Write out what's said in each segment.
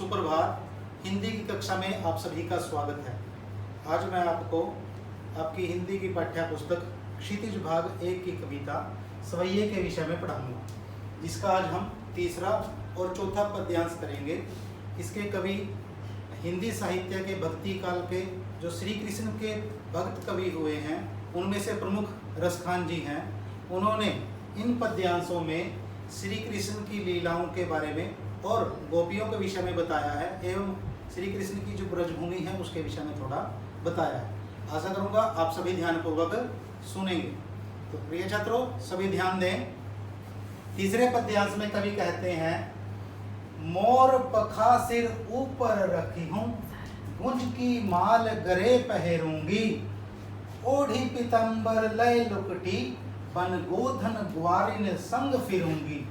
सुप्रभात। हिंदी की कक्षा में आप सभी का स्वागत है। आज मैं आपको आपकी हिंदी की पाठ्य पुस्तक क्षितिज भाग 1 की कविता सवैये के विषय में पढ़ाऊंगा, जिसका आज हम तीसरा और चौथा पद्यांश करेंगे। इसके कवि हिंदी साहित्य के भक्ति काल के जो श्री कृष्ण के भक्त कवि हुए हैं, उनमें से प्रमुख रसखान जी हैं। उन्होंने इन पद्यांशों में श्री कृष्ण की लीलाओं के बारे में और गोपियों के विषय में बताया है, एवं श्री कृष्ण की जो ब्रजभूमि है उसके विषय में थोड़ा बताया है। आशा करूंगा आप सभी ध्यानपूर्वक सुनेंगे। तो प्रिय छात्रों, सभी ध्यान दें। तीसरे पद्यांश में कवि कहते हैं, मोर पखा सिर ऊपर रखी हूँ, गुंज की माल गरे पहरूंगी, ओढ़ी पीतंबर लय लुकटी, बन गोधन ग्वारिन संग फिरूंगी।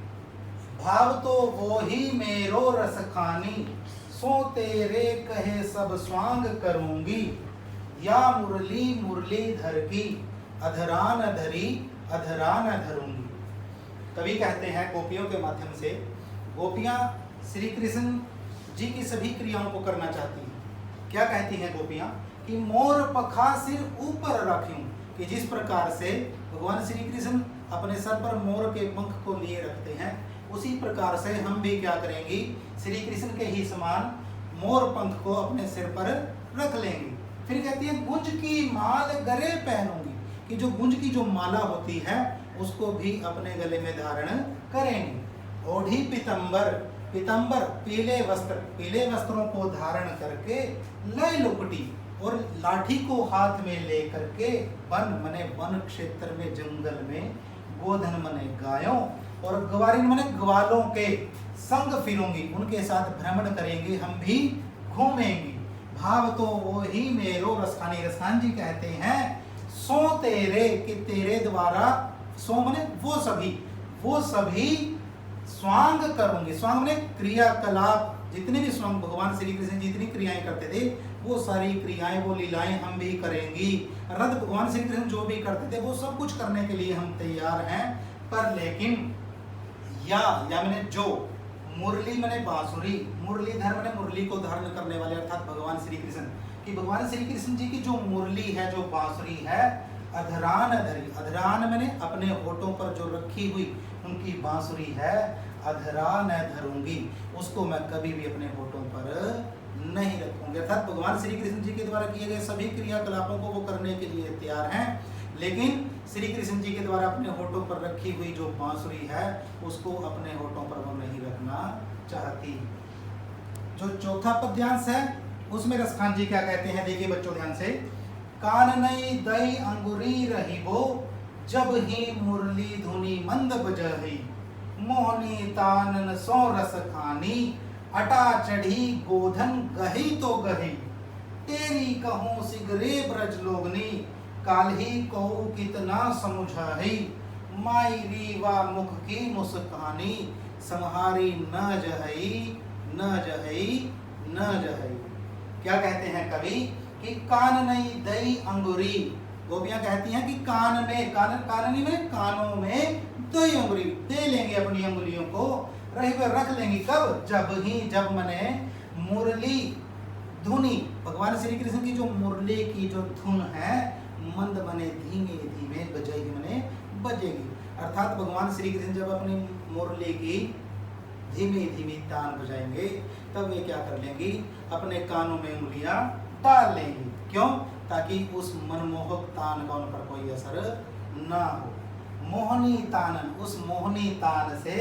भाव तो वो ही मेरो रस खानी, सो तेरे कहे सब स्वांग करूंगी। या मुरली मुरलीधर की, अधरान धरी अधरान धरूंगी। कवि कहते हैं गोपियों के माध्यम से, गोपियां श्री कृष्ण जी की सभी क्रियाओं को करना चाहती हैं। क्या कहती हैं गोपियां कि मोर पखा सिर ऊपर रखूं, कि जिस प्रकार से भगवान श्री कृष्ण अपने सर पर मोर के पंख को लिए रखते हैं, उसी प्रकार से हम भी क्या करेंगे, श्री कृष्ण के ही समान मोर पंख को अपने सिर पर रख लेंगे। फिर कहती है गुंज की माल गले पहनूंगी, कि जो गुंज की जो माला होती है उसको भी अपने गले में धारण करेंगे। ओढ़ी पीतंबर, पीतंबर पीले वस्त्र, पीले वस्त्रों को धारण करके, लय लुकटी और लाठी को हाथ में लेकर के, वन मने वन क्षेत्र में जंगल में, गोधन मने गायों और ग्वारिन मने ग्वालों के संग फिरूंगी, उनके साथ भ्रमण करेंगे, हम भी घूमेंगे। भाव तो वो ही मेरो रसखानी, रसखान जी कहते हैं, सो तेरे, कि तेरे द्वारा, सो मने वो सभी स्वांग करूंगी। स्वांग मने क्रियाकलाप, जितने भी स्वांग भगवान श्री कृष्ण जितनी क्रियाएं करते थे, वो सारी क्रियाएं, वो लीलाएं हम भी करेंगी। अर्थात भगवान श्री कृष्ण जो भी करते थे वो सब कुछ करने के लिए हम तैयार हैं। पर लेकिन या मैंने जो, मुरली मैंने बांसुरी, मुरलीधर मैंने मुरली को धारण करने वाले, अर्थात भगवान श्री कृष्ण, कि भगवान श्री कृष्ण जी की जो मुरली है, जो बांसुरी है, अधरान धरी, अधरान मैंने अपने होठों पर जो रखी हुई उनकी बांसुरी है, अधरान धरूंगी, उसको मैं कभी भी अपने होठों पर नहीं रखूंगी। अर्थात भगवान श्री कृष्ण जी के द्वारा किए गए सभी क्रियाकलापों को वो करने के लिए तैयार हैं, लेकिन श्री कृष्ण जी के द्वारा अपने होठों पर रखी हुई जो बांसुरी है उसको अपने होठों पर वो नहीं रखना चाहती। जो चौथा पद्यांश है उसमें रसखान जी क्या कहते हैं, देखिए बच्चों ध्यान से। कान नई दई अंगुरी रही वो, जब ही मुरली धुनी मंद बजही, मोहनी तानन सो रस खानी, अटा चढ़ी गोधन गही तो गही, तेरी कहूँ सिगरे ब्रज लोगनी, काल्ही कहूँ कितना समुझाही, माई रीवा मुख की मुस्कानी, समहारी न जहई न जहई न जहई। क्या कहते हैं कवि कि कान नहीं दई अंगुरी, गोपियां कहती हैं कि कान में, काननी में कानों में दई अंगुरी, दे लेंगे अपनी अंगुलियों को, रही पर रख लेंगी। कब? जब मने मुरली धुनी, भगवान श्री कृष्ण की जो मुरली की जो धुन है, मंद मने धीमे धीमे, बजेगी मने बजेगी। अर्थात भगवान श्री कृष्ण जब अपनी मुरली की धीमी धीमी तान बजाएंगे, तब वे क्या कर लेंगी, अपने कानों में उंगलियां डाल लेंगी। क्यों? ताकि उस मनमोहक तान का उन पर कोई असर ना हो। मोहनी तानन, उस मोहनी तान से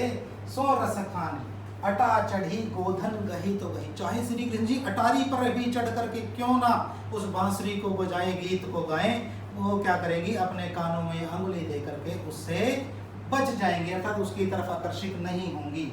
सो रस खान, अटा चढ़ी गोधन गही तो गही, चाहे श्री कृष्ण जी अटारी पर भी चढ़ करके क्यों ना उस बांसुरी को बजाएं, गीत को गाएं, वो क्या करेंगी, अपने कानों में अंगुली दे करके उससे बच जाएंगे, अर्थात उसकी तरफ आकर्षित नहीं होंगी।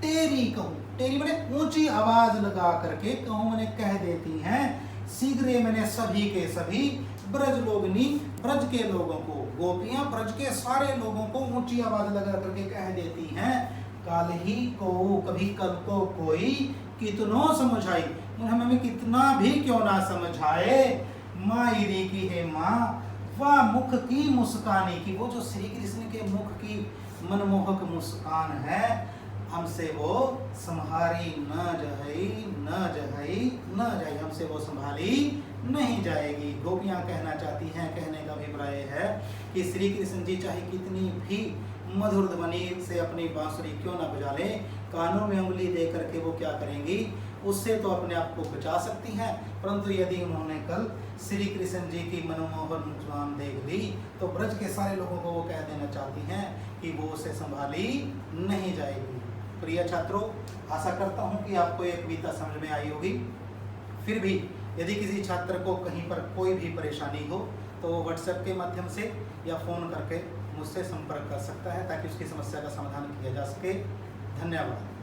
तेरी कहूँ, तेरी मैंने ऊंची आवाज लगा करके, कहूँ मैंने कह देती हैं, शीघ्र मैंने सभी के सभी, ब्रज लोगनी, ब्रज के लोगों को, गोपियां ब्रज के सारे लोगों को ऊंची आवाज लगा करके कह देती हैं, काल ही को, कभी कल को कोई कितनो समझाई, हमें कितना भी क्यों ना समझाए, माई री की है माँ, वह मुख की मुस्कानी, की वो जो श्री कृष्ण के मुख की मनमोहक मुस्कान है, हमसे वो संहारी न जहई न न जाई, हमसे वो संभाली नहीं जाएगी। गोपियां कहना चाहती हैं, कहने का अभिप्राय है कि श्री कृष्ण जी चाहे कितनी भी मधुर ध्वनि से अपनी बांसुरी क्यों ना बजा ले, कानों में उंगली दे करके वो क्या करेंगी, उससे तो अपने आप को बचा सकती हैं, परंतु यदि उन्होंने कल श्री कृष्ण जी की मनमोहन मुस्कान देख ली तो ब्रज के सारे लोगों को वो कह देना चाहती हैं कि वो उसे संभाली नहीं जाएगी। प्रिय छात्रों, आशा करता हूँ कि आपको ये कविता समझ में आई होगी। फिर भी यदि किसी छात्र को कहीं पर कोई भी परेशानी हो तो वो व्हाट्सएप के माध्यम से या फ़ोन करके मुझसे संपर्क कर सकता है ताकि उसकी समस्या का समाधान किया जा सके। धन्यवाद।